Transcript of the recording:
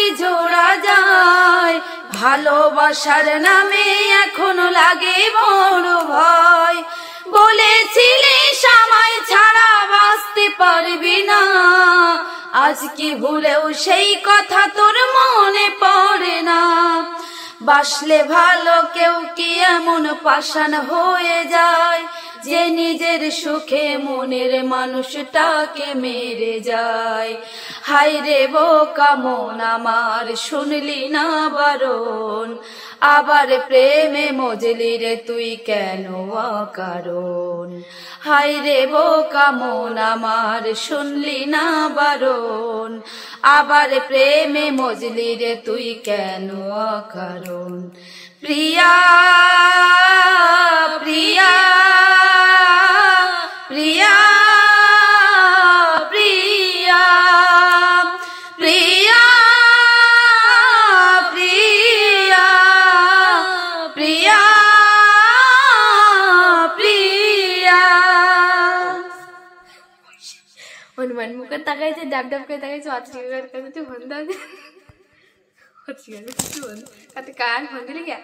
কি জোড়া যায়, ভালোবাসার নামে এখনো লাগে বড় ভয়। বলেছিলিস আমায় ছাড়া বাঁচতে পারবি না, আজ কি ভুলেও সেই কথা তোর মনে পড়ে না। বাসলে ভালো কেউ কি এমন পাষাণ হয়ে যায়, যে নিজের সুখে মনের মানুষটাকে মেরে যায়। হায় রে বোকা মন আমার, শুনলি না বারণ, আবার প্রেমে মজলি রে তুই কেন অকারণ। হায় রে বোকা মন আমার, শুনলি না বারণ, আবার প্রেমে মজলি রে তুই কেন অকারণ। প্রিয়া প্রিয়া প্রিয়া প্রিয়া প্রিয়া প্রিয়া প্রিয়া প্রিয়া। হনুমান মুখে তাকাইছে, ডাব ডাব করে তাকাইছে, অচিকার কাছে ফোন দাও, অচিকার কিছু ফোন কাতে কান ফোন দিলে কে